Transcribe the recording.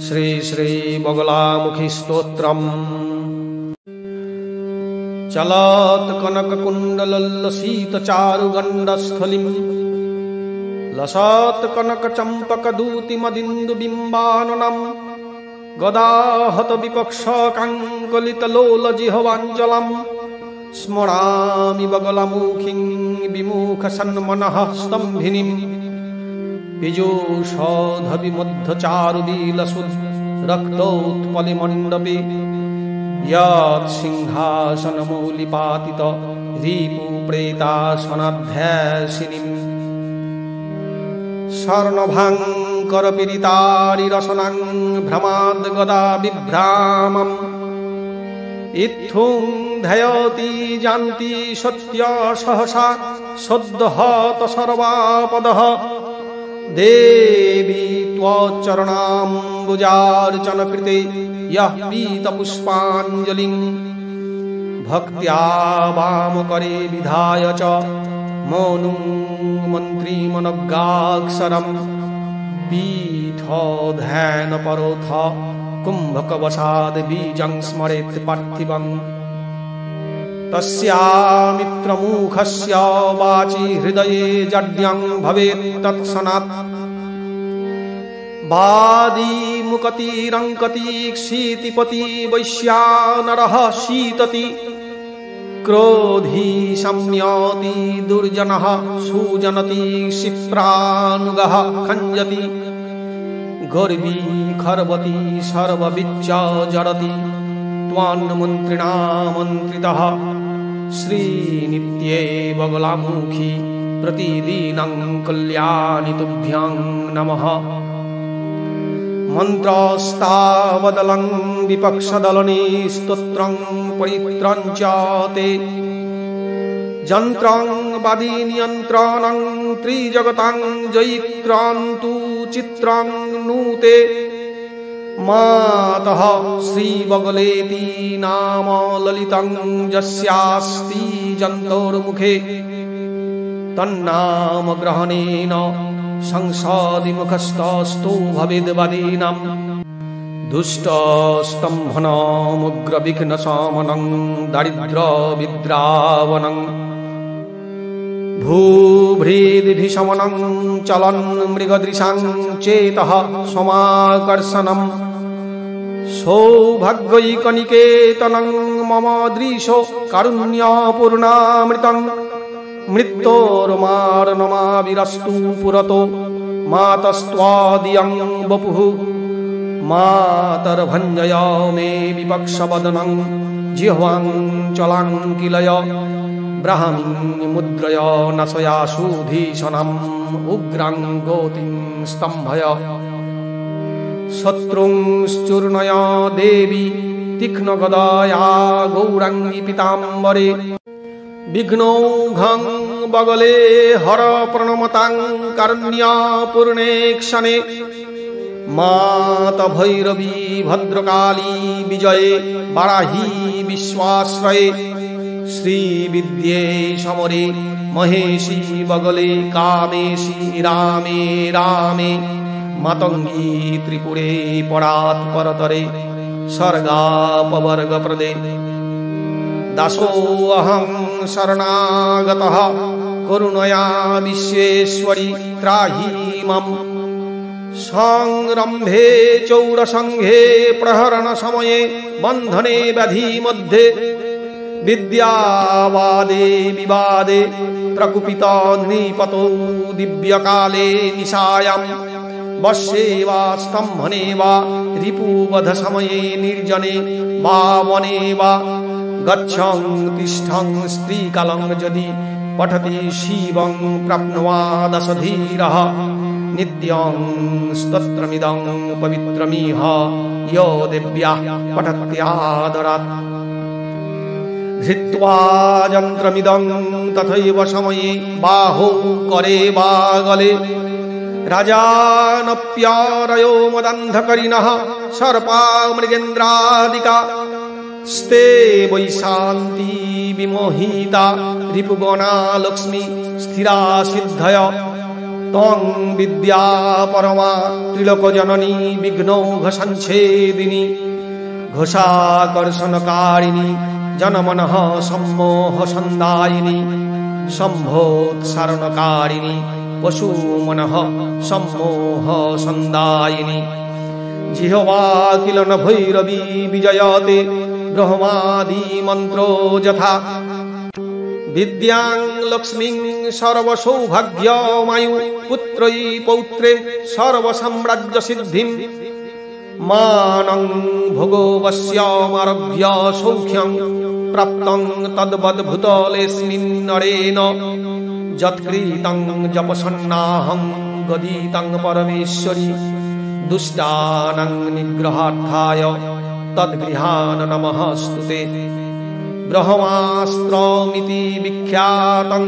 श्री श्री बगलामुखी स्तोत्रम्। चलत् कनककुण्डललसित चारुगण्डस्थलिं लसत् कनकचम्पकदूतिमदिन्दुबिम्बाननं गदाहत विपक्षकाङ्कलितलोलजिह्वाञ्जलं स्मरामि बगलामुखीं विमुखसन्मनः स्तम्भिनीं पीयूषौधविमध्यचारुविलसुत् रक्तोत्पलिमण्डपे यत् सिंहासनमूलिपातित रिपुप्रेतासनाध्यासिनीं स्वर्णभाङ्करपीडितारिरसनां भ्रमाद्गदा बिभ्रामम् इत्थुं ध्यायति जानति सत्य सहसा सद्दहत सर्वापदः देवी त्वच्चरणाम्बुजार्चनकृते यः पीतपुष्पाञ्जलिं भक्त्या वामकरे विधाय च मौनं मन्त्रीमनगाक्षरं पीठोध्यानपरोऽथ कुम्भकवशाद् बीजं स्मरेत् पार्थिवम् तस्यामित्रमुखस्य वाचि हृदये जड्यं भवेत् तत्क्षणात् वादीमुकतिरङ्कति क्षितिपति वैश्यानरः शीतति क्रोधी संयति दुर्जनः सुजनति क्षिप्रानुगः खञ्जति गर्वी खर्वति सर्वविच्च जरति त्वान्मन्त्रिणा मन्त्रितः श्रीनित्ये बगलामुखी प्रतिदिनं कल्याणि तुभ्यं नमः। मन्त्रस्तावदलं विपक्षदलने स्तोत्रं परित्रं च ते यन्त्रं वादिनियन्त्रणं त्रिजगतां जयित्रं तु चित्रं नूते मातः श्रीबगलेति नाम ललितं यस्यास्ति जन्तोर्मुखे तन्नाम ग्रहणेन संसादि मुखस्तस्तो भवेद्वदीनां दुष्टस्तम्भनमुग्रविघ्नशमनं दारिद्र्यविद्रावनं भूभृद्भिशमनं चलन् मृगदृशां चेतः समाकर्षणम् सौभाग्यैकनिकेतनं मम दृशो कारुण्यपूर्णामृतं मृत्योर्मारणमाविरस्तु पुरतो मातस्त्वादियं वपुः मातर्भञ्जय मे विपक्षवदनं जिह्वां चलाङ्किलय ब्राह्मीं मुद्रय नशयाशुधीशनम् उग्रां गोतिं स्तम्भय शत्रुंश्चूर्णय देवी तीक्ष्णगदया गौराङ्गी पीताम्बरे विघ्नौघं बगले हर प्रणमतां कारुण्यपूर्णे क्षणे मातभैरवी भद्रकाली विजये वाराही विश्वाश्रये श्रीविद्ये समरे महेशी बगले कामेशी रामे रामे मातंगी त्रिपुरे परात् परतरे सर्गापवर्गप्रदे दासोऽहं शरणागतः करुणया विश्वेश्वरी त्राहि मम संरम्भे चौरसंघे प्रहरण समये बन्धने व्याधि मध्ये विद्यावादे विवादे प्रकुपित नृपतो दिव्यकाले निशायां वश्ये वा स्तम्भने वा रिपुवध समये निर्जने वा वने वा गच्छं तिष्ठं स्त्रीकालं यदि पठति शिवं प्राप्नुवादसधीरः नित्यं स्तोत्रमिदं पवित्रमिह यो देव्याः पठत्यादरात् धृत्वा यन्त्रमिदं तथैव समये बाहो करे वा गले राजानप्यारयो मदन्धकरिणः सर्पा मृगेन्द्रादिका स्ते वैशान्ति विमोहिता रिपुगणा लक्ष्मी स्थिरा सिद्धय তং বিদ্যা পরমা ত্রিলোক জননী বিঘ্নৌঘ সঞ্ছেদিনী ঘোষাকর্ষণকারিণী জনমনঃ সম্মোহ সন্দায়িনী সম্ভোৎসারণকারিণী পশুমনঃ সম্মোহ সন্দায়িনী জিহ্বা কিল ন ভৈরবী বিজয়তে ব্রহ্মাদি মন্ত্রো যথা বিদ্যাং লক্ষ্মীং সর্বসৌভাগ্যমায়ু পুত্রৈ পৌত্রে সর্বসাম্রাজ্য সিদ্ধিম মানং ভোগোবস্যামারভ্য সৌখ্যং প্রাপ্তং তদ্বদ্ভূতলেস্মিন নরেণ যৎকৃতং জপসন্নাহং গদিতং পরমেশ্বরী দুষ্টানাং নিগ্রহার্থায় তদ্গৃহান নমঃস্তুতে ব্রহ্মাস্ত্রমিতি বিখ্যাতং